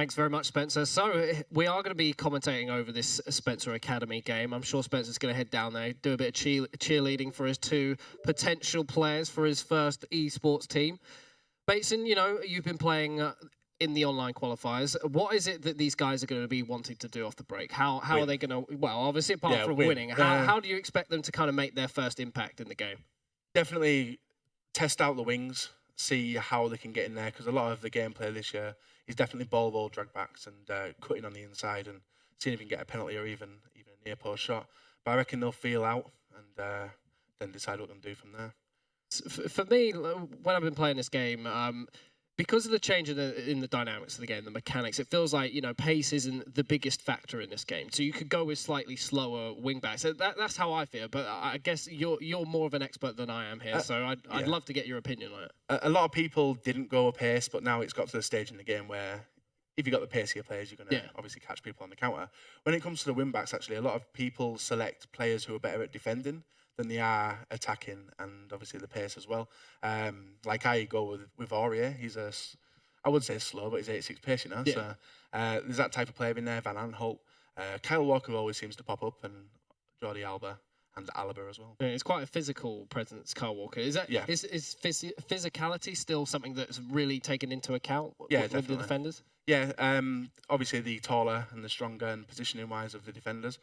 Thanks very much, Spencer. So we are going to be commentating over this Spencer Academy game. I'm sure Spencer's going to head down there, do a bit of cheerleading for his two potential players for his first esports team. Bateson, you know, you've been playing in the online qualifiers. What is it that these guys are going to be wanting to do off the break? How are they going to, well, obviously apart from winning, how do you expect them to kind of make their first impact in the game? Definitely test out the wings, see how they can get in there, because a lot of the gameplay this year is definitely ball drag backs and cutting on the inside and seeing if you can get a penalty or even a near post shot. But I reckon they'll feel out and then decide what they're going to do from there. For me, when I've been playing this game, because of the change in the dynamics of the game, the mechanics, it feels like, you know, pace isn't the biggest factor in this game. So you could go with slightly slower wingbacks. So that's how I feel. But I guess you're more of an expert than I am here. So I'd love to get your opinion on it. A lot of people didn't go with pace, but now it's got to the stage in the game where if you've got the pacier players, you're going to obviously catch people on the counter. When it comes to the wingbacks, actually, a lot of people select players who are better at defending than they are attacking, and obviously the pace as well. Like I go with Aurier. He's I would say slow, but he's 86 pace, you know. Yeah. So there's that type of player in there. Van Aanholt, Kyle Walker always seems to pop up, and Jordi Alba and Alaba as well. Yeah, it's quite a physical presence, Kyle Walker. Is that is physicality still something that's really taken into account with the defenders? Yeah, obviously the taller and the stronger and positioning wise of the defenders.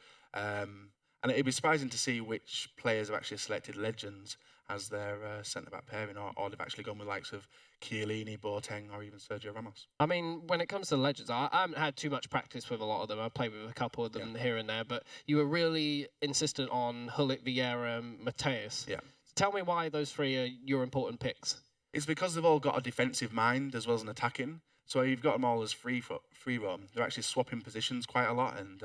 And it'd be surprising to see which players have actually selected legends as their centre-back pairing, or they've actually gone with likes of Chiellini, Boateng, or even Sergio Ramos. I mean, when it comes to legends, I haven't had too much practice with a lot of them. I've played with a couple of them here and there, but you were really insistent on Hullet, Vieira, and Mateus. Yeah. Tell me why those three are your important picks. It's because they've all got a defensive mind as well as an attacking. So you've got them all as free roam. They're actually swapping positions quite a lot, and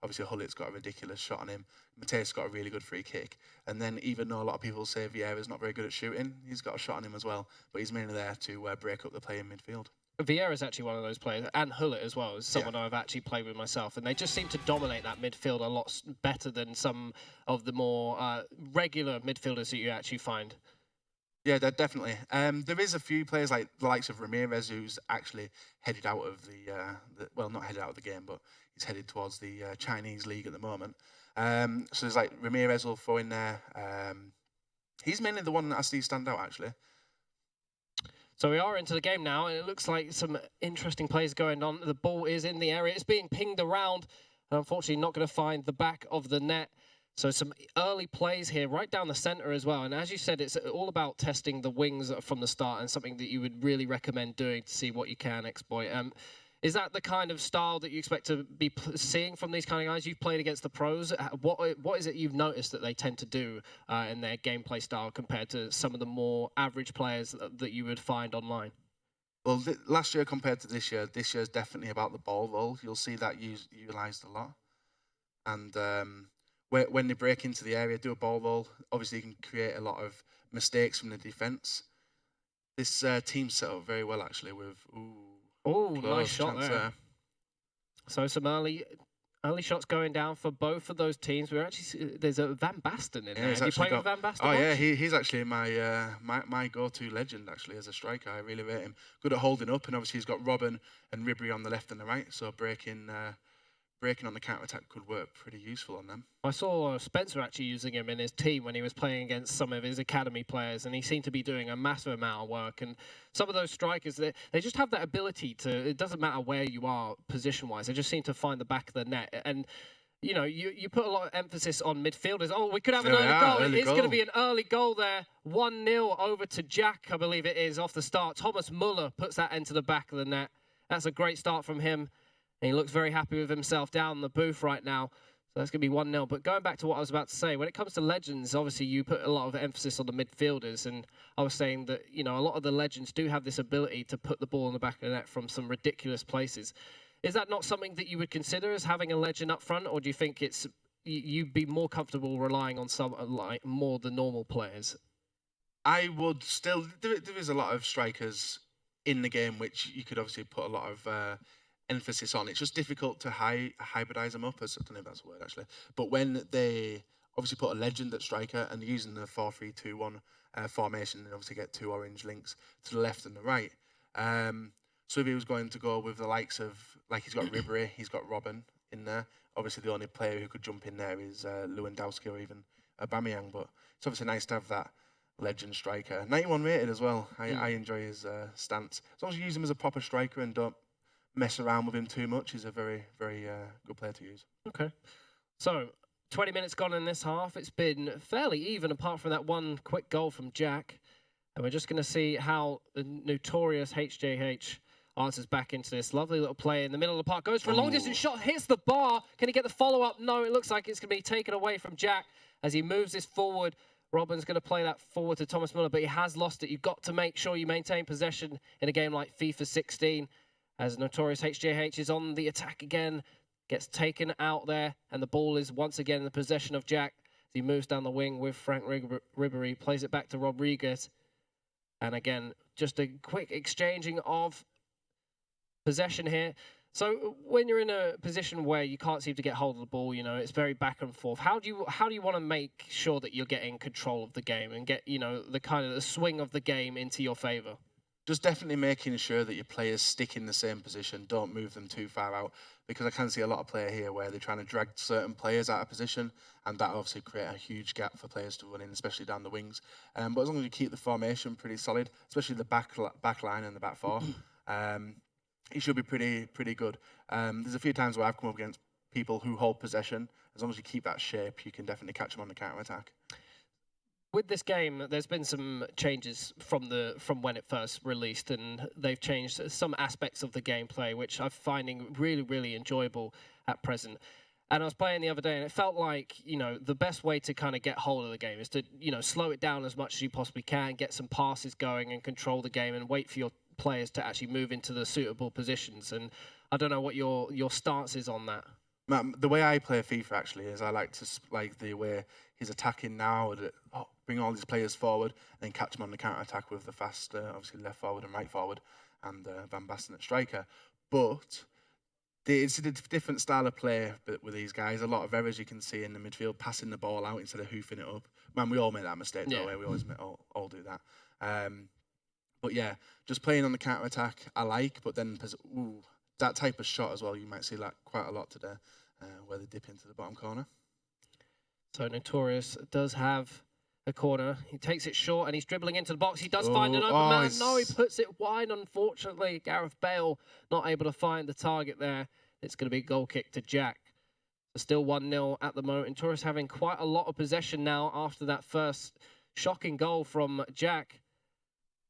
obviously Hullet's got a ridiculous shot on him. Mateus got a really good free kick. And then even though a lot of people say Vieira's not very good at shooting, he's got a shot on him as well. But he's mainly there to break up the play in midfield. Vieira's actually one of those players, and Hullet as well, is someone I've actually played with myself. And they just seem to dominate that midfield a lot better than some of the more regular midfielders that you actually find. Yeah, definitely. There is a few players like the likes of Ramirez, who's actually headed out of well, not headed out of the game, but he's headed towards the Chinese league at the moment. So there's like Ramirez will throw in there. He's mainly the one that I see stand out, actually. So we are into the game now, and it looks like some interesting plays going on. The ball is in the area. It's being pinged around. Unfortunately, not going to find the back of the net. So some early plays here, right down the center as well. And as you said, it's all about testing the wings from the start, and something that you would really recommend doing to see what you can exploit. Is that the kind of style that you expect to be seeing from these kind of guys? You've played against the pros. What is it you've noticed that they tend to do in their gameplay style compared to some of the more average players that you would find online? Well, last year compared to this year's definitely about the ball roll. You'll see that utilised a lot. And when they break into the area, do a ball roll, obviously you can create a lot of mistakes from the defence. This team's set up very well, actually, with... Oh, nice shot there. So some early shots going down for both of those teams. We're actually there's a Van Basten in there. Have you played with Van Basten? Oh yeah, he's actually my go-to legend actually as a striker. I really rate him. Good at holding up, and obviously he's got Robben and Ribery on the left and the right. So breaking on the counter-attack could work pretty useful on them. I saw Spencer actually using him in his team when he was playing against some of his academy players, and he seemed to be doing a massive amount of work. And some of those strikers, they just have that ability to, it doesn't matter where you are position-wise, they just seem to find the back of the net. And, you know, you put a lot of emphasis on midfielders. Oh, we could have an early goal. It's going to be an early goal there. 1-0 over to Jack, I believe it is, off the start. Thomas Muller puts that into the back of the net. That's a great start from him. And he looks very happy with himself down in the booth right now. So that's going to be 1-0. But going back to what I was about to say, when it comes to legends, obviously you put a lot of emphasis on the midfielders. And I was saying that, you know, a lot of the legends do have this ability to put the ball in the back of the net from some ridiculous places. Is that not something that you would consider as having a legend up front? Or do you think you'd be more comfortable relying on some like more the normal players? I would still... There is a lot of strikers in the game which you could obviously put a lot of... emphasis on. It's just difficult to hybridize them up, as I don't know if that's a word actually. But when they obviously put a legend at striker and using the 4-3-2-1 formation, and obviously get two orange links to the left and the right. So if he was going to go with the likes of, like he's got Ribery, he's got Robin in there. Obviously, the only player who could jump in there is Lewandowski or even Aubameyang. But it's obviously nice to have that legend striker. 91 rated as well. I enjoy his stance. As long as you use him as a proper striker and don't mess around with him too much, he's a very, very good player to use. Okay. So, 20 minutes gone in this half. It's been fairly even apart from that one quick goal from Jack. And we're just going to see how the notorious HJH answers back into this. Lovely little play in the middle of the park. Goes for a long distance shot, hits the bar. Can he get the follow-up? No, it looks like it's going to be taken away from Jack as he moves this forward. Robin's going to play that forward to Thomas Muller, but he has lost it. You've got to make sure you maintain possession in a game like FIFA 16. As Notorious HJH is on the attack again, gets taken out there, and the ball is once again in the possession of Jack. He moves down the wing with Frank Ribery, plays it back to Rodriguez. And again, just a quick exchanging of possession here. So when you're in a position where you can't seem to get hold of the ball, you know, it's very back and forth. How do you want to make sure that you're getting control of the game and get, you know, the kind of the swing of the game into your favor? Just definitely making sure that your players stick in the same position, don't move them too far out, because I can see a lot of player here where they're trying to drag certain players out of position, and that obviously create a huge gap for players to run in, especially down the wings. But as long as you keep the formation pretty solid, especially the back line and the back four, it should be pretty good. There's a few times where I've come up against people who hold possession. As long as you keep that shape, you can definitely catch them on the counter attack. With this game, there's been some changes from when it first released, and they've changed some aspects of the gameplay, which I'm finding really, really enjoyable at present. And I was playing the other day, and it felt like, you know, the best way to kind of get hold of the game is to, you know, slow it down as much as you possibly can, get some passes going and control the game and wait for your players to actually move into the suitable positions. And I don't know what your stance is on that. The way I play FIFA actually is I like to like the way he's attacking now, bring all these players forward and then catch them on the counter attack with the fast, obviously left forward and right forward, and Van Basten at striker. But it's a different style of play with these guys. A lot of errors you can see in the midfield, passing the ball out instead of hoofing it up. Man, we all make that mistake, don't we? We always all do that. But yeah, just playing on the counter attack, I like. But then, that type of shot as well, you might see that quite a lot today, where they dip into the bottom corner. So Notorious does have a corner. He takes it short and he's dribbling into the box. He does find an open man. No, he puts it wide. Unfortunately, Gareth Bale not able to find the target there. It's going to be a goal kick to Jack. So still 1-0 at the moment. Notorious having quite a lot of possession now after that first shocking goal from Jack.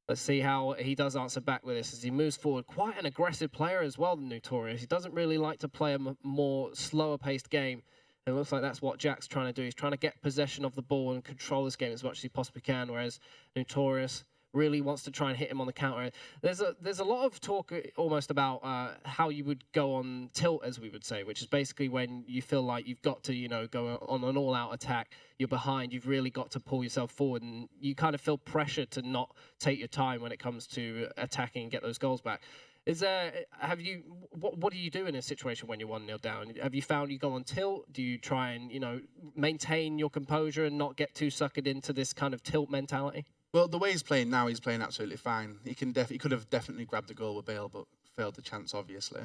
Let's see how he does answer back with this as he moves forward. Quite an aggressive player as well, the Notorious. He doesn't really like to play a more slower-paced game. It looks like that's what Jack's trying to do. He's trying to get possession of the ball and control this game as much as he possibly can, whereas Notorious really wants to try and hit him on the counter. There's a lot of talk almost about how you would go on tilt, as we would say, which is basically when you feel like you've got to, you know, go on an all-out attack. You're behind. You've really got to pull yourself forward, and you kind of feel pressure to not take your time when it comes to attacking and get those goals back. What do you do in a situation when you're 1-0 down? Have you found you go on tilt? Do you try and, you know, maintain your composure and not get too suckered into this kind of tilt mentality? Well, the way he's playing now, he's playing absolutely fine. He could have definitely grabbed the goal with Bale, but failed the chance, obviously.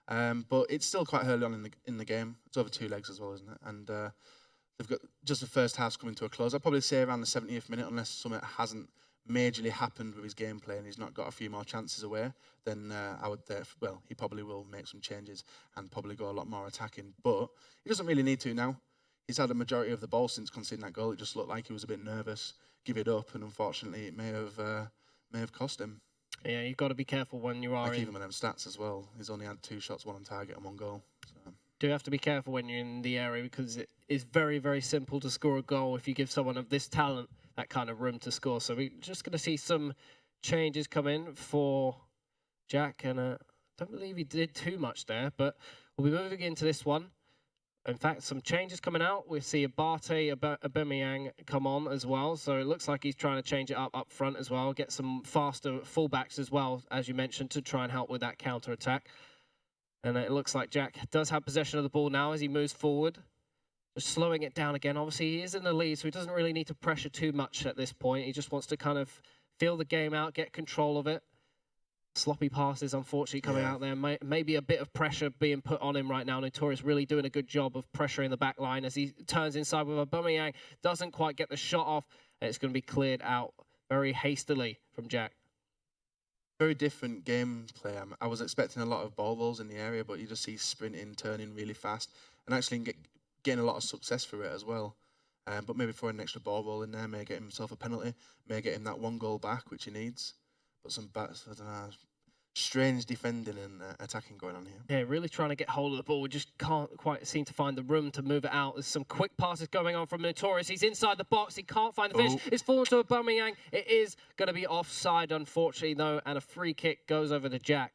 But it's still quite early on in the game. It's over 2 legs as well, isn't it? And they've got just the first half's coming to a close. I'd probably say around the 70th minute, unless something hasn't majorly happened with his gameplay and he's not got a few more chances away, then he probably will make some changes and probably go a lot more attacking. But he doesn't really need to now. He's had a majority of the ball since conceding that goal. It just looked like he was a bit nervous, give it up, and unfortunately it may have cost him. Yeah, you've got to be careful when you are even with them stats as well. He's only had 2 shots, 1 on target and 1 goal. So. Do have to be careful when you're in the area, because it is very, very simple to score a goal if you give someone of this talent that kind of room to score. So we're just going to see some changes come in for Jack, and I don't believe he did too much there, but we'll be moving into this one. In fact, some changes coming out. We see Abate Aubameyang come on as well, so it looks like he's trying to change it up front as well, get some faster fullbacks as well, as you mentioned, to try and help with that counter attack. And it looks like Jack does have possession of the ball now as he moves forward. Just slowing it down again. Obviously, he is in the lead, so he doesn't really need to pressure too much at this point. He just wants to kind of feel the game out, get control of it. Sloppy passes, unfortunately, coming out there. Maybe a bit of pressure being put on him right now. Notorious really doing a good job of pressuring the back line as he turns inside with Aubameyang. Doesn't quite get the shot off. And it's going to be cleared out very hastily from Jack. Very different gameplay. I was expecting a lot of ball rolls in the area, but you just see sprinting, turning really fast, and actually getting a lot of success for it as well. But maybe throwing an extra ball roll in there may get himself a penalty, may get him that 1 goal back, which he needs. But some I don't know, strange defending and attacking going on here. Yeah, really trying to get hold of the ball. We just can't quite seem to find the room to move it out. There's some quick passes going on from Notorious. He's inside the box. He can't find the finish. It's fallen to Aubameyang. It is going to be offside, unfortunately, though, and a free kick goes over to Jack.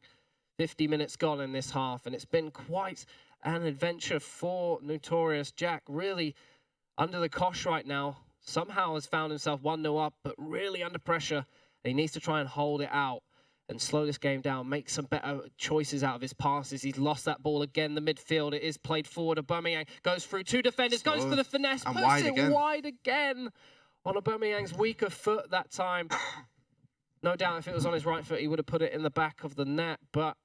50 minutes gone in this half, and it's been quite an adventure for Notorious. Jack really under the cosh right now. Somehow has found himself 1-0 up, but really under pressure. And he needs to try and hold it out and slow this game down, make some better choices out of his passes. He's lost that ball again. The midfield, it is played forward. Aubameyang goes through 2 defenders, goes for the finesse, puts it wide again on Aubameyang's weaker foot that time. No doubt if it was on his right foot, he would have put it in the back of the net, but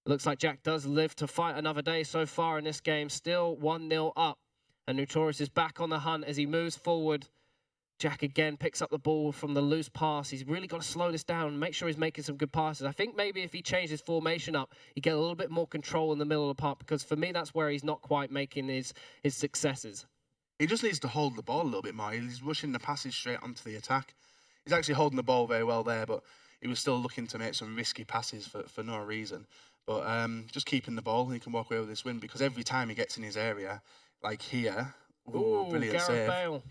it looks like Jack does live to fight another day so far in this game. Still 1-0 up, and Notorious is back on the hunt as he moves forward. Jack again picks up the ball from the loose pass. He's really got to slow this down and make sure he's making some good passes. I think maybe if he changed his formation up, he'd get a little bit more control in the middle of the park, because for me, that's where he's not quite making his successes. He just needs to hold the ball a little bit more. He's rushing the passes straight onto the attack. He's actually holding the ball very well there, but he was still looking to make some risky passes for no reason. But just keeping the ball, and he can walk away with this win, because every time he gets in his area, like here, brilliant save. Bale.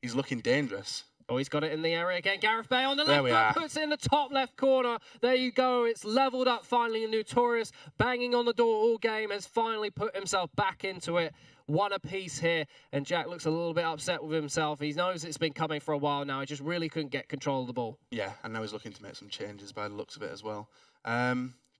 He's looking dangerous. Oh, he's got it in the area again. Gareth Bale on the left foot, puts it in the top left corner. There you go. It's leveled up finally. Notorious, banging on the door all game, has finally put himself back into it. 1 apiece here, and Jack looks a little bit upset with himself. He knows it's been coming for a while now. He just really couldn't get control of the ball. Yeah, and now he's looking to make some changes by the looks of it as well.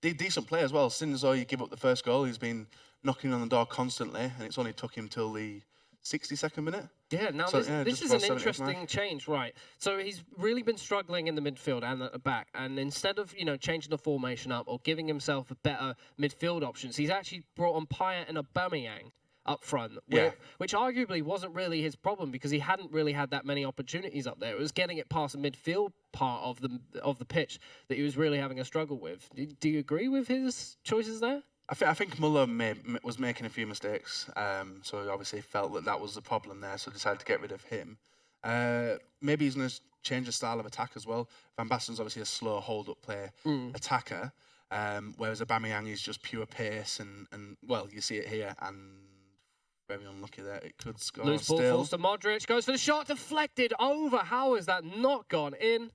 Decent play as well. As soon as you give up the first goal, he's been knocking on the door constantly, and it's only took him till the 62nd minute. Yeah, now so, this is an interesting change, right? So he's really been struggling in the midfield and at the back, and instead of, changing the formation up or giving himself a better midfield options, he's actually brought on Payet and Aubameyang up front, which arguably wasn't really his problem, because he hadn't really had that many opportunities up there. It was getting it past the midfield part of the pitch that he was really having a struggle with. Do you agree with his choices there? I think Muller was making a few mistakes, so he obviously felt that was the problem there, so decided to get rid of him. Maybe he's going to change the style of attack as well. Van Basten's obviously a slow hold-up play attacker, whereas Aubameyang is just pure pace, and well, you see it here, and very unlucky there. It could score. Loose ball falls to Modric, goes for the shot, deflected over. How has that not gone in?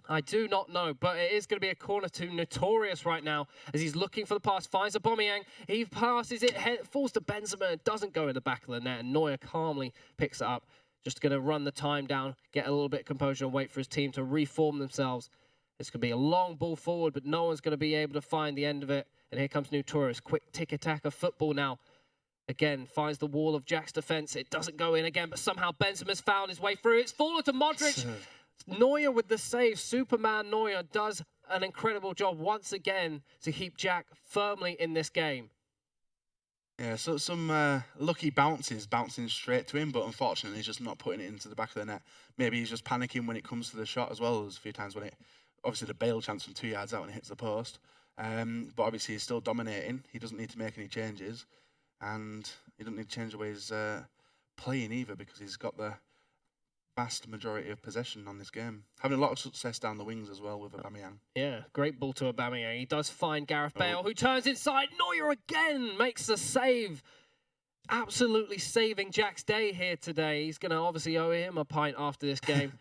I do not know, but it is going to be a corner to Notorious right now as he's looking for the pass, finds Aubameyang, he passes it, falls to Benzema, it doesn't go in the back of the net, and Neuer calmly picks it up. Just going to run the time down, get a little bit of composure and wait for his team to reform themselves. It's going to be a long ball forward, but no one's going to be able to find the end of it. And here comes Notorious, quick tick-attack of football now. Again, finds the wall of Jack's defence. It doesn't go in again, but somehow Benzema's found his way through. It's fallen to Modric. Neuer with the save. Superman Neuer does an incredible job once again to keep Jack firmly in this game. Yeah, so some lucky bounces bouncing straight to him, but unfortunately he's just not putting it into the back of the net. Maybe he's just panicking when it comes to the shot as well. There's a few times when obviously the Bale chance from 2 yards out and it hits the post. But obviously he's still dominating. He doesn't need to make any changes. And he doesn't need to change the way he's playing either, because he's got the vast majority of possession on this game. Having a lot of success down the wings as well with Aubameyang. Yeah, great ball to Aubameyang. He does find Gareth Bale, who turns inside. Neuer again makes the save. Absolutely saving Jack's day here today. He's going to obviously owe him a pint after this game.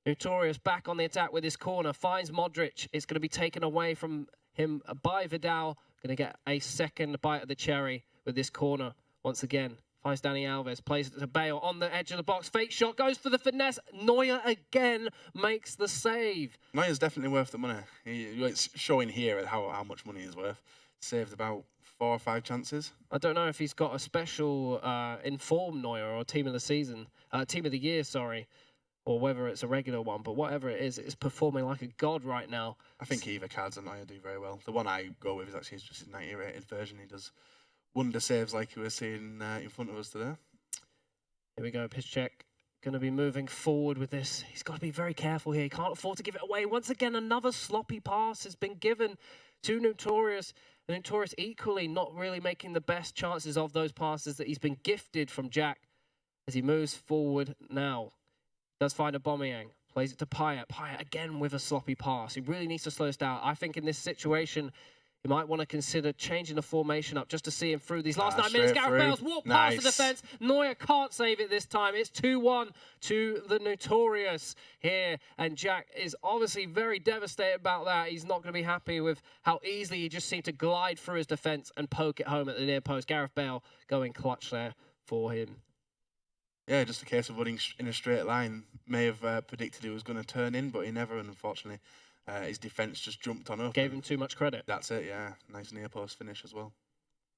Notorious back on the attack with his corner. Finds Modric. It's going to be taken away from him by Vidal. Going to get a second bite of the cherry with this corner once again. Finds Dani Alves, plays it to Bale on the edge of the box. Fake shot, goes for the finesse. Neuer again makes the save. Neuer's definitely worth the money. It's showing here at how much money he's worth. Saved about 4 or 5 chances. I don't know if he's got a special inform Neuer or team of the season, team of the year, sorry. or whether it's a regular one, but whatever it is, it's performing like a god right now. I think either cards and I do very well. The one I go with is actually just his 90 rated version. He does wonder saves like you were seeing in front of us today. Here we go, pitch check. Going to be moving forward with this. He's got to be very careful here. He can't afford to give it away. Once again, another sloppy pass has been given to Notorious. And Notorious equally not really making the best chances of those passes that he's been gifted from Jack as he moves forward now. Does find a Aubameyang. Plays it to Payet. Payet again with a sloppy pass. He really needs to slow this down. I think in this situation, he might want to consider changing the formation up just to see him through these last 9 minutes. Gareth Bale's walked past the defence. Neuer can't save it this time. It's 2-1 to the Notorious here. And Jack is obviously very devastated about that. He's not going to be happy with how easily he just seemed to glide through his defence and poke it home at the near post. Gareth Bale going clutch there for him. Yeah, just a case of running in a straight line. May have predicted he was going to turn in, but he never, and unfortunately. His defence just jumped on up. Gave him too much credit. That's it, yeah. Nice near post finish as well.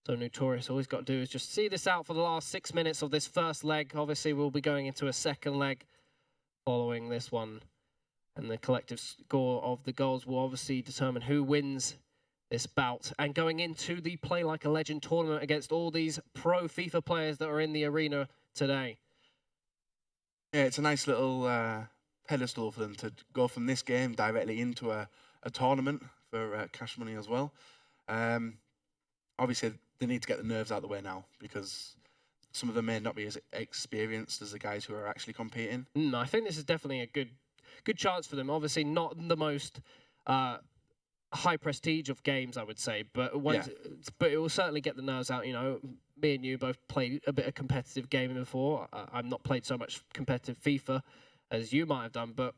So Notorious, all he's got to do is just see this out for the last 6 minutes of this first leg. Obviously, we'll be going into a second leg following this one. And the collective score of the goals will obviously determine who wins this bout. And going into the Play Like a Legend tournament against all these pro FIFA players that are in the arena today. Yeah, it's a nice little pedestal for them to go from this game directly into a tournament for cash money as well. Obviously, they need to get the nerves out of the way now because some of them may not be as experienced as the guys who are actually competing. I think this is definitely a good chance for them. Obviously, not the most high prestige of games, I would say, but but it will certainly get the nerves out. You know, me and you both played a bit of competitive gaming before. I've not played so much competitive FIFA as you might have done, but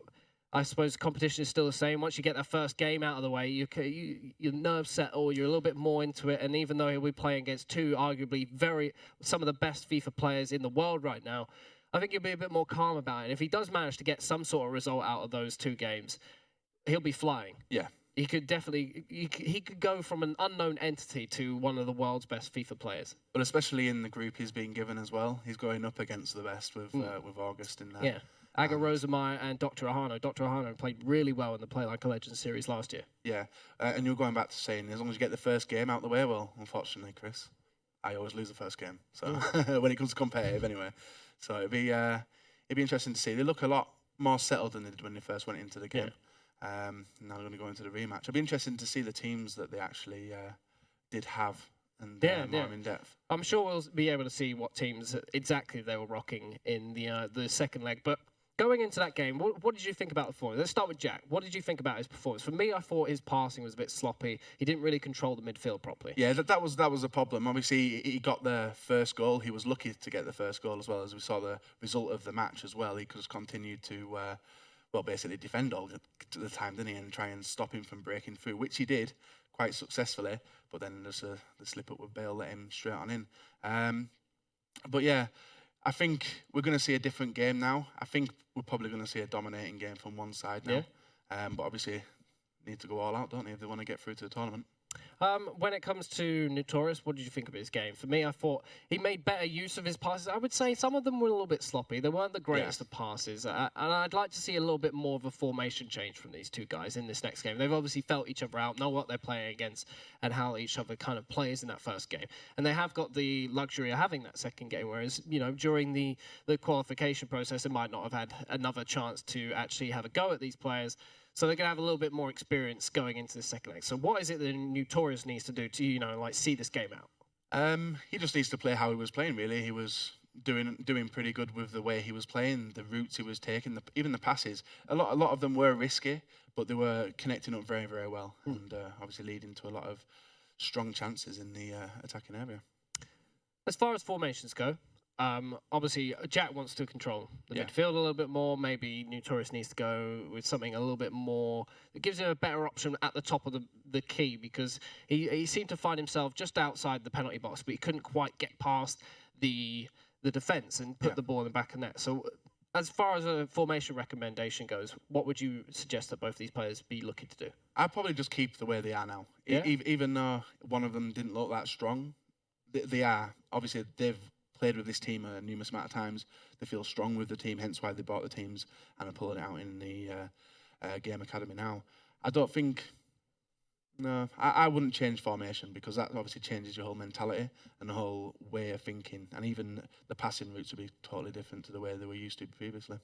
I suppose competition is still the same. Once you get that first game out of the way, your nerves settle, you're a little bit more into it, and even though he'll be playing against two arguably some of the best FIFA players in the world right now, I think he'll be a bit more calm about it. And if he does manage to get some sort of result out of those two games, he'll be flying. Yeah. He could definitely, he could go from an unknown entity to one of the world's best FIFA players. But especially in the group he's being given as well, he's going up against the best with August in there. Yeah. Aga Rosemeyer and Dr. Ahano. Dr. Ahano played really well in the Play Like a Legend series last year. Yeah, and you're going back to saying as long as you get the first game out of the way, well, unfortunately, Chris, I always lose the first game. So when it comes to competitive, anyway. So it'd be interesting to see. They look a lot more settled than they did when they first went into the game. Yeah. Now they're going to go into the rematch. It'd be interesting to see the teams that they actually did have and more in depth. I'm sure we'll be able to see what teams exactly they were rocking in the second leg, but. Going into that game, what did you think about the performance? Let's start with Jack. What did you think about his performance? For me, I thought his passing was a bit sloppy. He didn't really control the midfield properly. Yeah, that was a problem. Obviously, he got the first goal. He was lucky to get the first goal as well, as we saw the result of the match as well. He could have continued to, basically defend all the time, didn't he, and try and stop him from breaking through, which he did quite successfully. But then there's the slip up with Bale let him straight on in. But yeah. I think we're going to see a different game now. I think we're probably going to see a dominating game from one side now. Yeah. But obviously, need to go all out, don't they, if they want to get through to the tournament. When it comes to Notorious, what did you think of his game? For me, I thought he made better use of his passes. I would say some of them were a little bit sloppy. They weren't the greatest of passes. And I'd like to see a little bit more of a formation change from these two guys in this next game. They've obviously felt each other out, know what they're playing against, and how each other kind of plays in that first game. And they have got the luxury of having that second game, whereas, you know, during the qualification process, they might not have had another chance to actually have a go at these players. So they're going to have a little bit more experience going into the second leg. So what is it that Notorious needs to do to, you know, like see this game out? He just needs to play how he was playing, really. He was doing pretty good with the way he was playing, the routes he was taking, even the passes. A lot of them were risky, but they were connecting up very, very well, and obviously leading to a lot of strong chances in the attacking area. As far as formations go, obviously, Jack wants to control the midfield a little bit more. Maybe Notorious needs to go with something a little bit more that gives him a better option at the top of the key, because he seemed to find himself just outside the penalty box, but he couldn't quite get past the defence and put the ball in the back of net. So as far as a formation recommendation goes, what would you suggest that both these players be looking to do? I'd probably just keep the way they are now. Yeah? Even though one of them didn't look that strong, they are. Obviously, they've played with this team a numerous amount of times. They feel strong with the team, hence why they bought the teams and are pulling it out in the game academy now. I don't think. No, I wouldn't change formation because that obviously changes your whole mentality and the whole way of thinking, and even the passing routes would be totally different to the way they were used to previously.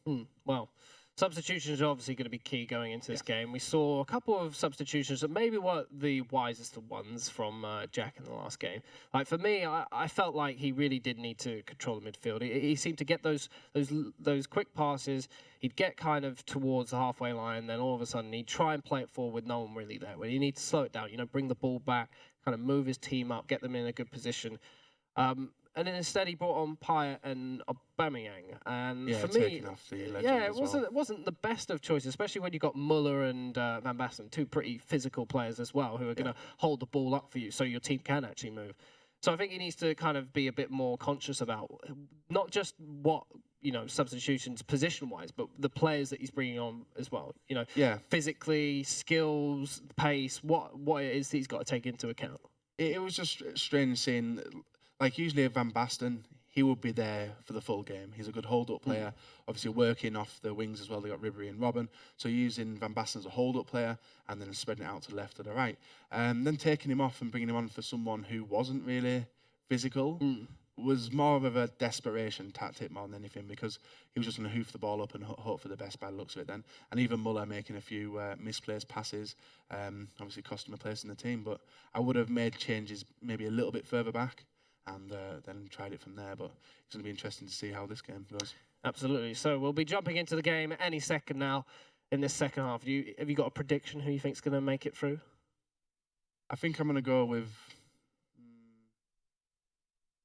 Well, substitutions are obviously going to be key going into this game. We saw a couple of substitutions that maybe weren't the wisest of ones from Jack in the last game. Like for me, I felt like he really did need to control the midfield. He seemed to get those quick passes. He'd get kind of towards the halfway line, then all of a sudden he'd try and play it forward with no one really there. When you need to slow it down, bring the ball back, kind of move his team up, get them in a good position. And then instead he brought on Payet and Aubameyang, and for me, it wasn't the best of choices, especially when you got Muller and Van Basten, two pretty physical players as well, who are going to hold the ball up for you, so your team can actually move. So I think he needs to kind of be a bit more conscious about not just what substitutions position-wise, but the players that he's bringing on as well. Physically, skills, pace, what it is that he's got to take into account. It was just strange seeing. Like usually Van Basten, he would be there for the full game. He's a good hold-up player, obviously working off the wings as well. They got Ribery and Robben, so using Van Basten as a hold-up player and then spreading it out to the left or the right. Then taking him off and bringing him on for someone who wasn't really physical was more of a desperation tactic more than anything, because he was just going to hoof the ball up and hope for the best by the looks of it then. And even Muller making a few misplaced passes, obviously cost him a place in the team. But I would have made changes maybe a little bit further back and then tried it from there. But it's going to be interesting to see how this game goes. Absolutely. So we'll be jumping into the game any second now in this second half. Have you got a prediction who you think's going to make it through? I think I'm going to go with...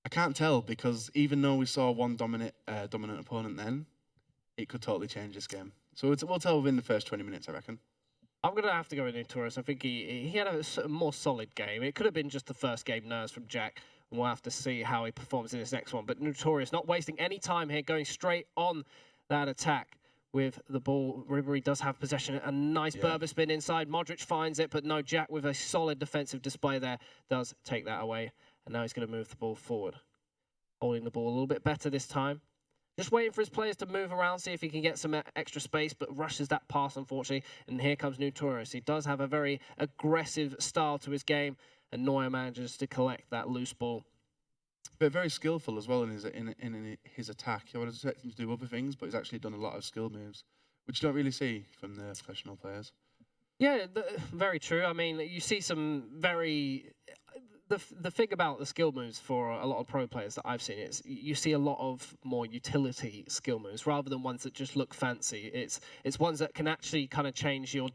I can't tell, because even though we saw one dominant opponent then, it could totally change this game. So we'll tell within the first 20 minutes, I reckon. I'm going to have to go with Notorious. I think he had a more solid game. It could have been just the first game nerves from Jack. We'll have to see how he performs in this next one. But Notorious not wasting any time here, going straight on that attack with the ball. Ribery does have possession. A nice Berber spin inside. Modric finds it, but no, Jack with a solid defensive display there does take that away. And now he's going to move the ball forward. Holding the ball a little bit better this time. Just waiting for his players to move around, see if he can get some extra space, but rushes that pass, unfortunately. And here comes Notorious. He does have a very aggressive style to his game, and Neuer manages to collect that loose ball. But very skillful as well in his attack. I would expect him to do other things, but he's actually done a lot of skill moves, which you don't really see from the professional players. Yeah, very true. I mean, you see some very... The thing about the skill moves for a lot of pro players that I've seen is you see a lot of more utility skill moves rather than ones that just look fancy. It's ones that can actually kind of change your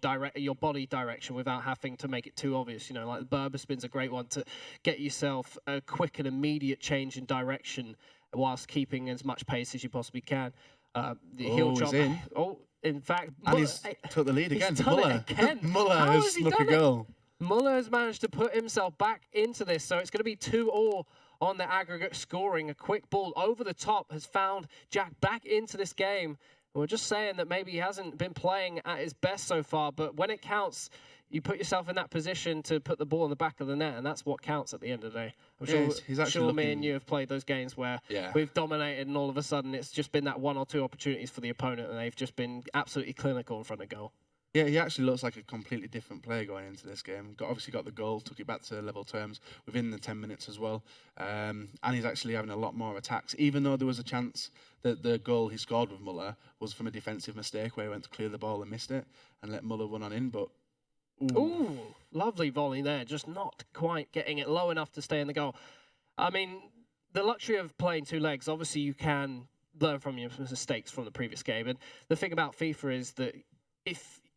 body direction without having to make it too obvious. Like the Berber spin's a great one to get yourself a quick and immediate change in direction whilst keeping as much pace as you possibly can. The heel chop. In fact, and he's took the lead again. Muller How has snuck a goal. Muller has managed to put himself back into this, so it's going to be 2-2 on the aggregate scoring. A quick ball over the top has found Jack back into this game. We're just saying that maybe he hasn't been playing at his best so far, but when it counts, you put yourself in that position to put the ball in the back of the net, and that's what counts at the end of the day. I'm sure me and you have played those games where we've dominated, and all of a sudden it's just been that one or two opportunities for the opponent, and they've just been absolutely clinical in front of goal. Yeah, he actually looks like a completely different player going into this game. Obviously got the goal, took it back to level terms within the 10 minutes as well. And he's actually having a lot more attacks, even though there was a chance that the goal he scored with Muller was from a defensive mistake where he went to clear the ball and missed it and let Muller run on in. But ooh, lovely volley there, just not quite getting it low enough to stay in the goal. I mean, the luxury of playing two legs, obviously you can learn from your mistakes from the previous game. And the thing about FIFA is that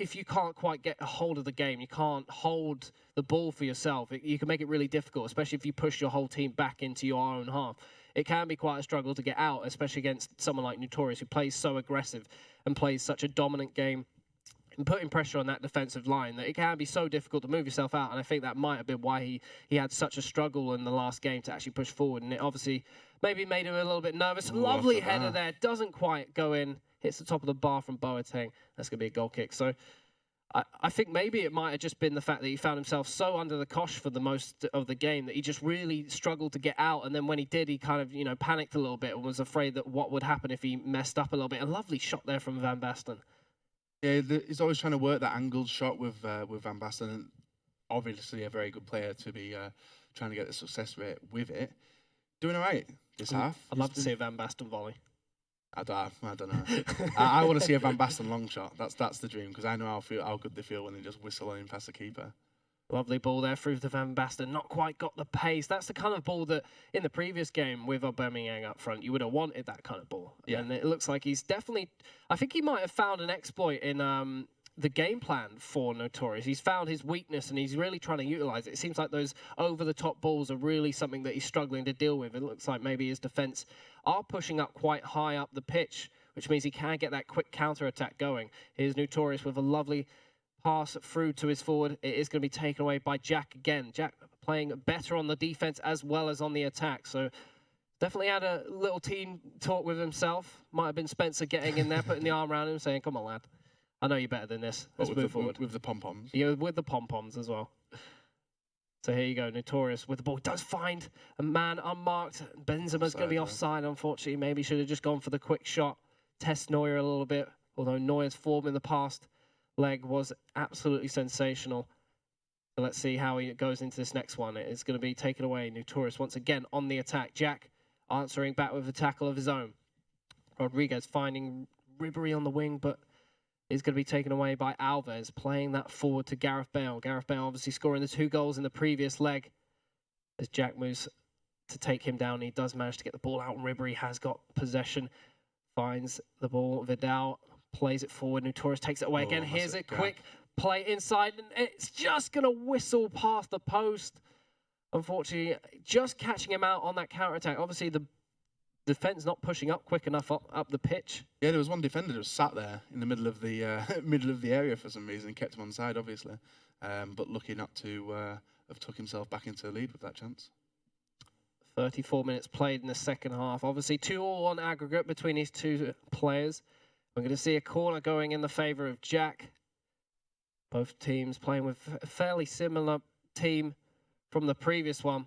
if you can't quite get a hold of the game, you can't hold the ball for yourself, you can make it really difficult, especially if you push your whole team back into your own half. It can be quite a struggle to get out, especially against someone like Notorious, who plays so aggressive and plays such a dominant game and putting pressure on that defensive line that it can be so difficult to move yourself out. And I think that might have been why he had such a struggle in the last game to actually push forward. And it obviously maybe made him a little bit nervous. Lovely header there, doesn't quite go in. Hits the top of the bar from Boateng. That's going to be a goal kick. So I think maybe it might have just been the fact that he found himself so under the cosh for the most of the game that he just really struggled to get out. And then when he did, he kind of, panicked a little bit and was afraid that what would happen if he messed up a little bit. A lovely shot there from Van Basten. Yeah, he's always trying to work that angled shot with Van Basten. And obviously a very good player to be trying to get the success rate with it. Doing all right this half. I'd love to see a Van Basten volley. I don't know. I want to see a Van Basten long shot. That's the dream, because I know how good they feel when they just whistle in past the keeper. Lovely ball there through the Van Basten. Not quite got the pace. That's the kind of ball that in the previous game with Aubameyang up front, you would have wanted that kind of ball. Yeah. And it looks like he's definitely... I think he might have found an exploit in the game plan for Notorious. He's found his weakness and he's really trying to utilize it. It seems like those over-the-top balls are really something that he's struggling to deal with. It looks like maybe his defense are pushing up quite high up the pitch, which means he can get that quick counter-attack going. Here's Notorious with a lovely pass through to his forward. It is going to be taken away by Jack again. Jack playing better on the defense as well as on the attack. So definitely had a little team talk with himself. Might have been Spencer getting in there, putting the arm around him, saying, come on, lad. I know you're better than this. Let's move forward. With the pom-poms. Yeah, with the pom-poms as well. So here you go, Notorious with the ball. He does find a man unmarked. Benzema's going to be offside, unfortunately. Maybe should have just gone for the quick shot. Test Neuer a little bit. Although Neuer's form in the past leg was absolutely sensational. So let's see how he goes into this next one. It's going to be taken away. Notorious once again on the attack. Jack answering back with a tackle of his own. Rodriguez finding Ribery on the wing, but is going to be taken away by Alves, playing that forward to Gareth Bale. Gareth Bale obviously scoring the 2 goals in the previous leg. As Jack moves to take him down, he does manage to get the ball out. Ribery has got possession, finds the ball. Vidal plays it forward. Notorious takes it away again. Here's a quick play inside, and it's just going to whistle past the post. Unfortunately, just catching him out on that counter-attack. Obviously, the defense not pushing up quick enough up the pitch. Yeah, there was one defender that was sat there in the middle of the middle of the area for some reason, kept him on side, obviously, but lucky not to have took himself back into the lead with that chance. 34 minutes played in the second half. Obviously, 2-2 on aggregate between these two players. We're going to see a corner going in the favour of Jack. Both teams playing with a fairly similar team from the previous one.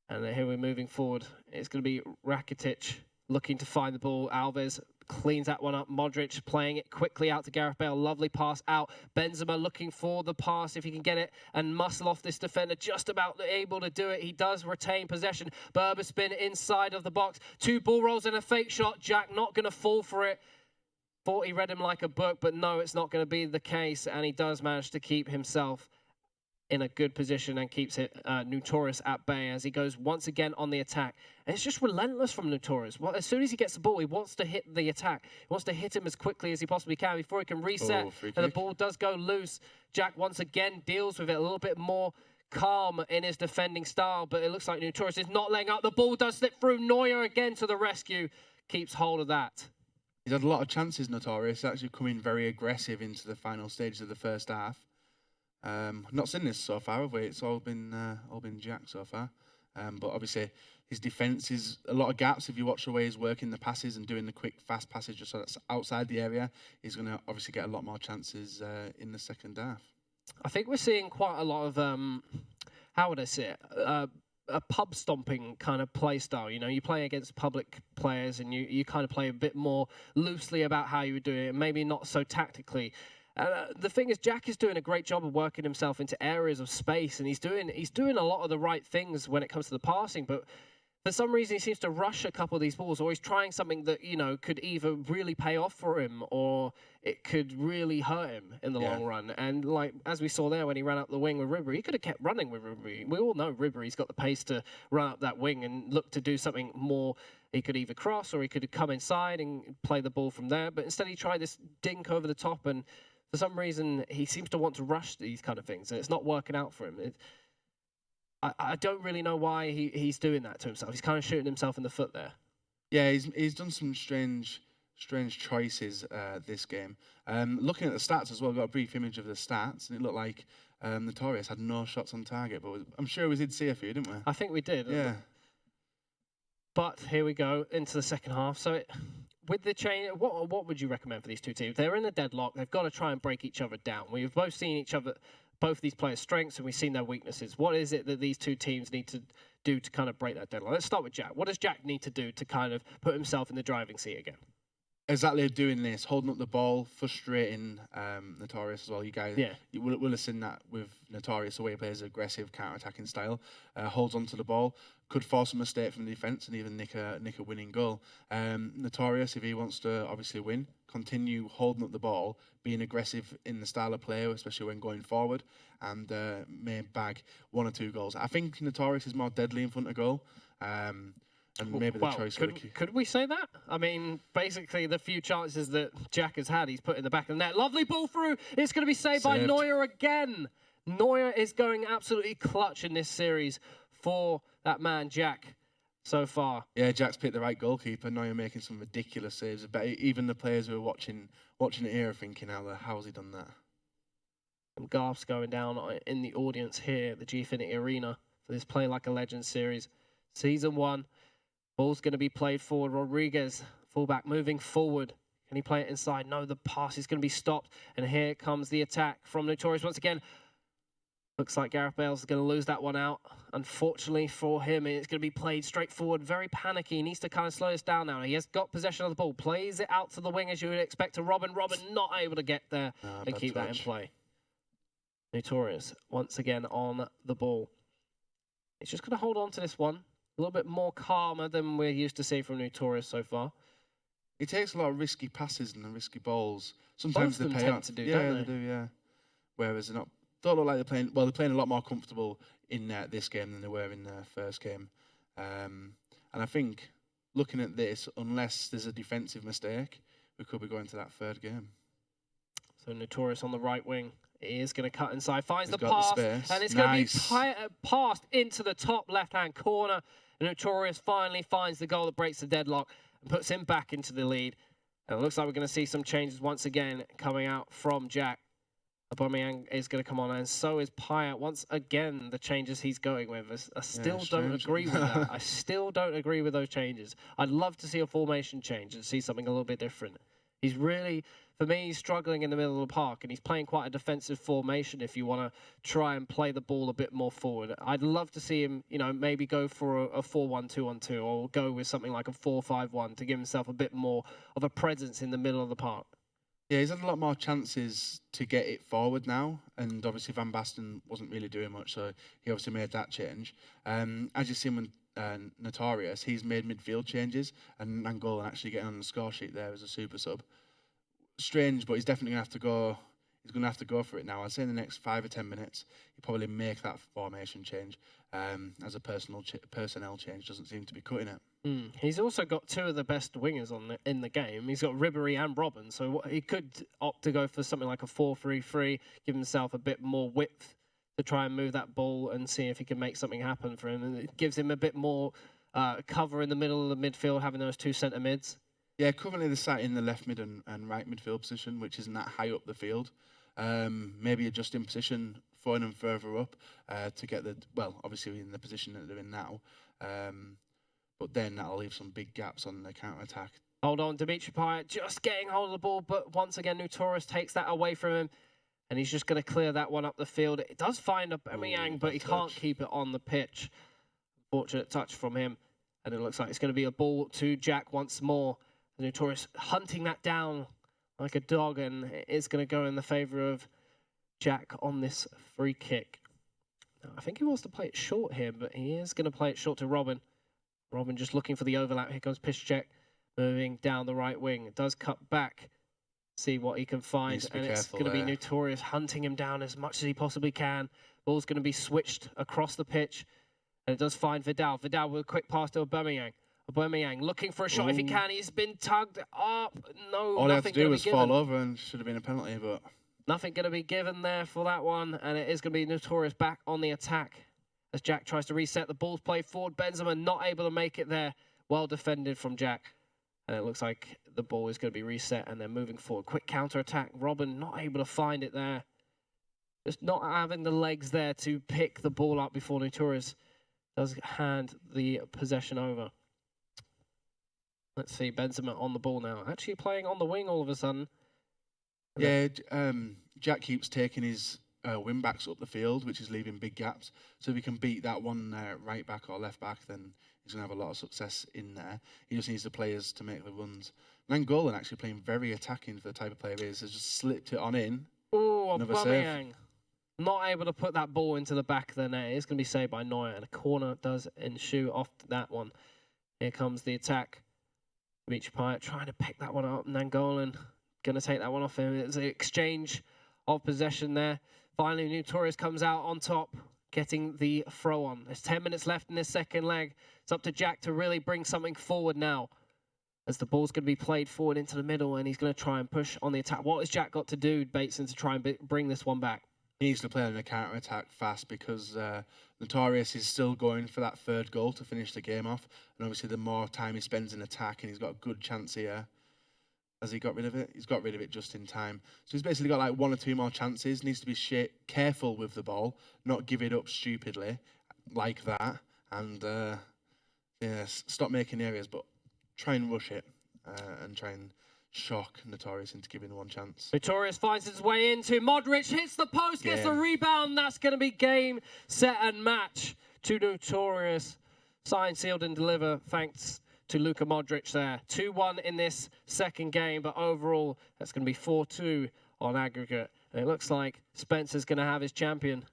And here we're moving forward. It's going to be Rakitic looking to find the ball. Alves cleans that one up. Modric playing it quickly out to Gareth Bale. Lovely pass out. Benzema looking for the pass if he can get it and muscle off this defender. Just about able to do it. He does retain possession. Berber spin inside of the box. 2 ball rolls and a fake shot. Jack not going to fall for it. Thought he read him like a book, but no, it's not going to be the case. And he does manage to keep himself in a good position and keeps it Notorious at bay as he goes once again on the attack. And it's just relentless from Notorious. Well, as soon as he gets the ball, he wants to hit the attack. He wants to hit him as quickly as he possibly can before he can reset. And the ball does go loose. Jack once again deals with it a little bit more calm in his defending style, but it looks like Notorious is not letting up. The ball does slip through. Neuer again to the rescue. Keeps hold of that. He's had a lot of chances, Notorious, actually coming very aggressive into the final stages of the first half. Not seen this so far, have we? It's all been Jack so far. But obviously, his defence is a lot of gaps. If you watch the way he's working the passes and doing the quick, fast passage just so that's outside the area, he's going to obviously get a lot more chances in the second half. I think we're seeing quite a lot of, how would I say it? A pub stomping kind of play style. You know, you play against public players and you kind of play a bit more loosely about how you would do it, maybe not so tactically. The thing is, Jack is doing a great job of working himself into areas of space, and he's doing a lot of the right things when it comes to the passing. But for some reason, he seems to rush a couple of these balls, or he's trying something that could either really pay off for him, or it could really hurt him in the long run. And like as we saw there when he ran up the wing with Ribery, he could have kept running with Ribery. We all know Ribery's got the pace to run up that wing and look to do something more. He could either cross or he could come inside and play the ball from there. But instead, he tried this dink over the top and. For some reason, he seems to want to rush these kind of things, and it's not working out for him. I don't really know why he's doing that to himself. He's kind of shooting himself in the foot there. Yeah, he's done some strange choices this game. Looking at the stats as well, got a brief image of the stats, and it looked like Notorious had no shots on target, but I'm sure we did see a few, didn't we? I think we did. Yeah. But here we go into the second half. So with the chain, what would you recommend for these two teams? They're in a deadlock. They've got to try and break each other down. We've both seen both these players' strengths, and we've seen their weaknesses. What is it that these two teams need to do to kind of break that deadlock? Let's start with Jack. What does Jack need to do to kind of put himself in the driving seat again? Exactly, doing this, holding up the ball, frustrating Notorious as well. You guys, you will have seen that with Notorious, the way he plays aggressive counter-attacking style, holds onto the ball, could force a mistake from the defence and even nick a winning goal. Notorious, if he wants to obviously win, continue holding up the ball, being aggressive in the style of play, especially when going forward, and may bag 1 or 2 goals. I think Notorious is more deadly in front of goal. And maybe the choice could we say that? I mean, basically, the few chances that Jack has had, he's put in the back of the net. Lovely ball through. It's going to be saved by Neuer again. Neuer is going absolutely clutch in this series for that man, Jack, so far. Yeah, Jack's picked the right goalkeeper. Neuer making some ridiculous saves. But even the players who are watching it here are thinking, how's he done that? Some gasps going down in the audience here at the Gfinity Arena for this Play Like a Legend series. Season 1. Ball's going to be played forward. Rodriguez, fullback, moving forward. Can he play it inside? No, the pass is going to be stopped. And here comes the attack from Notorious once again. Looks like Gareth Bale's is going to lose that one out. Unfortunately for him, it's going to be played straight forward. Very panicky. He needs to kind of slow this down now. He has got possession of the ball. Plays it out to the wing as you would expect to Robin. Robin not able to get there and keep that in play. Notorious once again on the ball. He's just going to hold on to this one. A little bit more calmer than we're used to seeing from Notorious so far. He takes a lot of risky passes and risky balls. Sometimes they pay off. To do, don't they do, yeah. Whereas they don't look like they're playing. Well, they're playing a lot more comfortable in this game than they were in their first game. And I think looking at this, unless there's a defensive mistake, we could be going to that 3rd game. So Notorious on the right wing. He is going to cut inside, finds the pass, and it's going to be passed into the top left-hand corner. And Notorious finally finds the goal that breaks the deadlock and puts him back into the lead. And it looks like we're going to see some changes once again coming out from Jack. Aubameyang is going to come on, and so is Payet. Once again, the changes he's going with. I still don't agree with that. I still don't agree with those changes. I'd love to see a formation change and see something a little bit different. He's really, for me, he's struggling in the middle of the park, and he's playing quite a defensive formation if you want to try and play the ball a bit more forward. I'd love to see him, maybe go for a 4-1-2-on-2 or go with something like a 4-5-1 to give himself a bit more of a presence in the middle of the park. Yeah, he's had a lot more chances to get it forward now, and obviously Van Basten wasn't really doing much, so he obviously made that change. As you've seen with Notorious, he's made midfield changes, and Angolan actually getting on the score sheet there as a super sub. Strange, but he's definitely going to have to go. He's going to have to go for it now. I'd say in the next 5 or 10 minutes, he'll probably make that formation change. As a personnel change, doesn't seem to be cutting it. He's also got 2 of the best wingers in the game. He's got Ribery and Robin, so he could opt to go for something like a 4-3-3, give himself a bit more width to try and move that ball and see if he can make something happen for him. And it gives him a bit more cover in the middle of the midfield, having those 2 centre mids. Yeah, currently they're sat in the left mid and right midfield position, which isn't that high up the field. Maybe adjust in position, throwing them further up to get obviously in the position that they're in now. But then that'll leave some big gaps on the counter-attack. Hold on, Dimitri Payet just getting hold of the ball, but once again, Notorious takes that away from him, and he's just going to clear that one up the field. It does find Aubameyang, but he can't keep it on the pitch. Fortunate touch from him, and it looks like it's going to be a ball to Jack once more. The Notorious hunting that down like a dog, and it is going to go in the favour of Jack on this free kick. Now, I think he wants to play it short here, but he is going to play it short to Robin. Robin just looking for the overlap. Here comes Piszczek moving down the right wing. It does cut back. See what he can find. And it's going to be Notorious hunting him down as much as he possibly can. Ball's going to be switched across the pitch. And it does find Vidal. Vidal with a quick pass to Aubameyang. Aubameyang looking for a shot if he can. He's been tugged up. No, all he had to do was fall over and should have been a penalty, but nothing going to be given there for that one. And it is going to be Notorious back on the attack as Jack tries to reset. The ball's played forward. Benzema not able to make it there. Well defended from Jack. And it looks like the ball is going to be reset and they're moving forward. Quick counter-attack. Robin not able to find it there. Just not having the legs there to pick the ball up before Notorious does hand the possession over. Let's see, Benzema on the ball now. Actually playing on the wing all of a sudden. Yeah, Jack keeps taking his wing backs up the field, which is leaving big gaps. So if he can beat that one right back or left back, then he's going to have a lot of success in there. He just needs the players to make the runs. Nangolan actually playing very attacking for the type of player he is. Has just slipped it on in. Oh, Another save. Not able to put that ball into the back of the net. It's going to be saved by Neuer, and a corner does ensue off that one. Here comes the attack. Reach Pyatt trying to pick that one up. Nangolan going to take that one off him. It's an exchange of possession there. Finally, Notorious comes out on top, getting the throw on. There's 10 minutes left in this second leg. It's up to Jack to really bring something forward now, as the ball's going to be played forward into the middle, and he's going to try and push on the attack. What has Jack got to do, Bateson, to try and bring this one back? He needs to play on a counter-attack fast, because Notorious is still going for that third goal to finish the game off. And obviously, the more time he spends in attack, and he's got a good chance here. Has he got rid of it? He's got rid of it just in time. So he's basically got like 1 or 2 more chances. Needs to be careful with the ball, not give it up stupidly like that. And yeah, stop making areas, but try and rush it and try and shock Notorious into giving 1 chance. Notorious finds his way into Modric, hits the post, gets the rebound. That's going to be game, set, and match to Notorious. Signed, sealed, and deliver, thanks to Luka Modric there. 2-1 in this second game, but overall, that's going to be 4-2 on aggregate. And it looks like Spencer's going to have his champion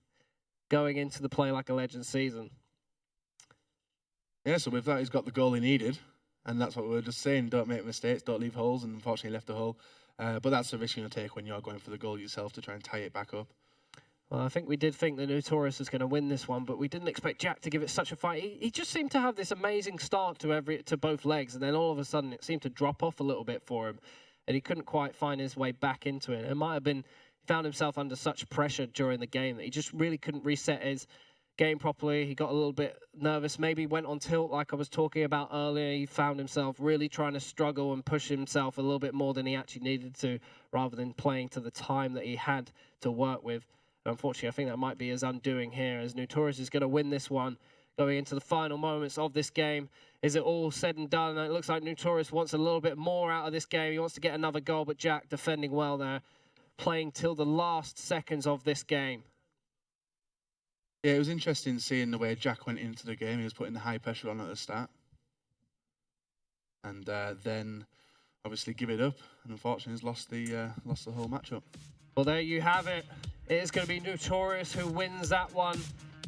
going into the Play Like a Legend season. Yeah, so with that, he's got the goal he needed. And that's what we were just saying. Don't make mistakes, don't leave holes, and unfortunately left a hole. But that's the risk you're going to take when you're going for the goal yourself to try and tie it back up. Well, I think we did think that Notorious was going to win this one, but we didn't expect Jack to give it such a fight. He just seemed to have this amazing start to both legs, and then all of a sudden it seemed to drop off a little bit for him, and he couldn't quite find his way back into it. It might have been he found himself under such pressure during the game that he just really couldn't reset his game properly. He got a little bit nervous, maybe went on tilt like I was talking about earlier. He found himself really trying to struggle and push himself a little bit more than he actually needed to, rather than playing to the time that he had to work with. Unfortunately, I think that might be his undoing here, as Notorious is going to win this one going into the final moments of this game. Is it all said and done? It looks like Notorious wants a little bit more out of this game. He wants to get another goal, but Jack defending well there, playing till the last seconds of this game. Yeah, it was interesting seeing the way Jack went into the game. He was putting the high pressure on at the start. And then obviously give it up. And unfortunately, he's lost the whole matchup. Well, there you have it. It is going to be Notorious who wins that one.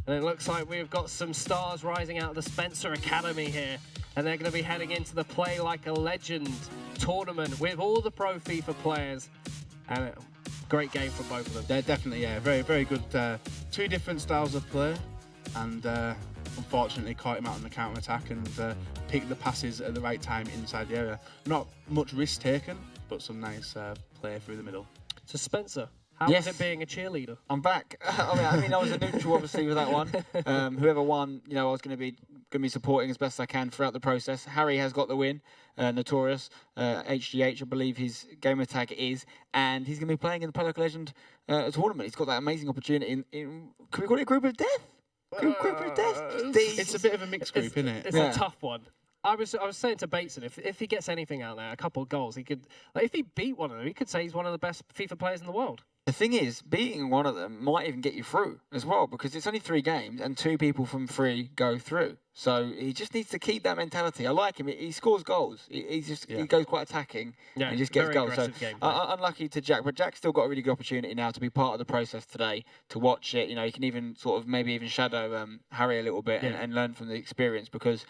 And it looks like we've got some stars rising out of the Spencer Academy here. And they're going to be heading into the Play Like a Legend tournament with all the pro FIFA players. And a great game for both of them. They're definitely, yeah, very, very good. 2 different styles of play. And unfortunately caught him out on the counter-attack and picked the passes at the right time inside the area. Not much risk taken, but some nice play through the middle. So Spencer, how was it being a cheerleader? I'm back. I mean, I was a neutral, obviously, with that one. Whoever won, you know, I was going to be supporting as best I can throughout the process. Harry has got the win, Notorious, HJH, I believe his gamer tag is, and he's going to be playing in the Play Like a Legend tournament. He's got that amazing opportunity in can we call it a group of death? Group of death. It's a bit of a mixed group, isn't it? It's a tough one. I was saying to Bateson, if he gets anything out there, a couple of goals, he could, like, if he beat one of them, he could say he's one of the best FIFA players in the world. The thing is, beating one of them might even get you through as well, because it's only 3 games and 2 people from 3 go through. So he just needs to keep that mentality. I like him. He scores goals. He goes quite attacking and just gets goals. So unlucky to Jack, but Jack's still got a really good opportunity now to be part of the process today, to watch it. You know, he can even sort of maybe even shadow Harry a little bit and learn from the experience, because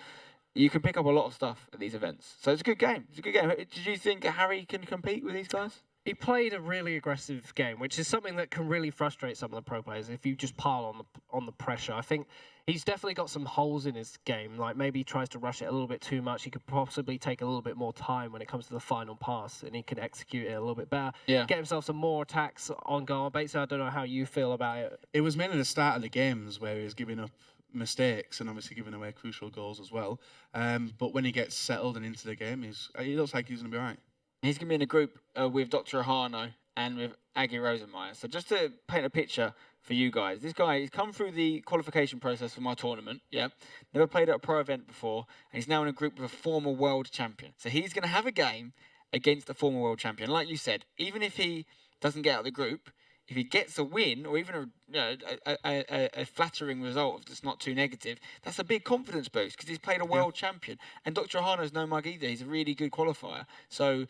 you can pick up a lot of stuff at these events. So it's a good game. It's a good game. Did you think Harry can compete with these guys? He played a really aggressive game, which is something that can really frustrate some of the pro players if you just pile on the pressure. I think he's definitely got some holes in his game. Like, maybe he tries to rush it a little bit too much. He could possibly take a little bit more time when it comes to the final pass, and he can execute it a little bit better. Yeah. Get himself some more attacks on goal. Bates, I don't know how you feel about it. It was mainly the start of the games where he was giving up mistakes and obviously giving away crucial goals as well. But when he gets settled and into the game, he looks like he's going to be all right. He's going to be in a group with Dr. Ahano and with Aggie Rosenmeyer. So just to paint a picture for you guys. This guy, he's come through the qualification process for my tournament, yeah. Never played at a pro event before, and he's now in a group with a former world champion. So he's going to have a game against a former world champion. Like you said, even if he doesn't get out of the group, if he gets a win or even a flattering result that's not too negative, that's a big confidence boost because he's played a world champion. And Dr. Ahano's no mug either. He's a really good qualifier. So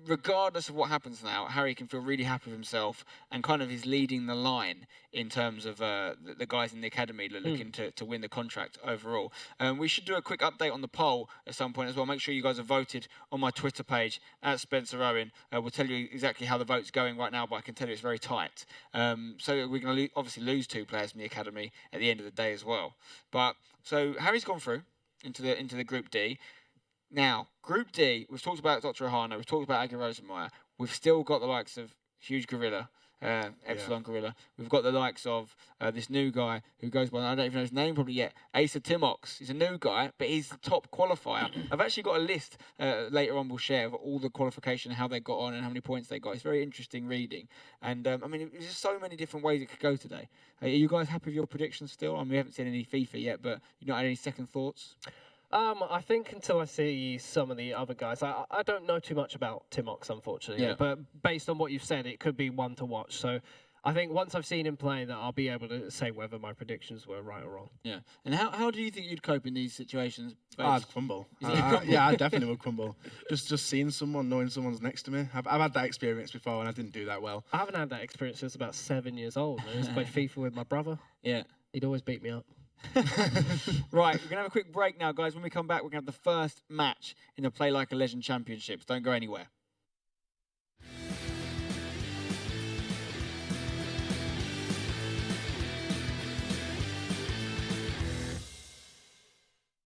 regardless of what happens now, Harry can feel really happy with himself and kind of is leading the line in terms of the guys in the academy that are looking to win the contract overall. We should do a quick update on the poll at some point as well. Make sure you guys have voted on my Twitter page at Spencer Owen. We'll tell you exactly how the vote's going right now, but I can tell you it's very tight. So we're going to obviously lose 2 players from the academy at the end of the day as well. But so Harry's gone through into the Group D. Now, Group D, we've talked about Dr. Ahano, we've talked about Aggie Rosenmeyer. We've still got the likes of Huge Gorilla, Epsilon Gorilla. We've got the likes of this new guy who goes by, I don't even know his name probably yet, Asa Timox. He's a new guy, but he's the top qualifier. I've actually got a list later on we'll share of all the qualification, how they got on and how many points they got. It's very interesting reading. And, I mean, there's just so many different ways it could go today. Are you guys happy with your predictions still? I mean, we haven't seen any FIFA yet, but you not had any second thoughts? I think until I see some of the other guys, I don't know too much about Timox, unfortunately. Yeah. But based on what you've said, it could be one to watch. So I think once I've seen him play, that I'll be able to say whether my predictions were right or wrong. Yeah. And how do you think you'd cope in these situations? I'd crumble. Yeah, I definitely would crumble. Just seeing someone, knowing someone's next to me. I've had that experience before, and I didn't do that well. I haven't had that experience since about 7 years old. I used to play FIFA with my brother. Yeah. He'd always beat me up. Right, we're going to have a quick break now, guys. When we come back, we're going to have the first match in the Play Like a Legend Championships. Don't go anywhere.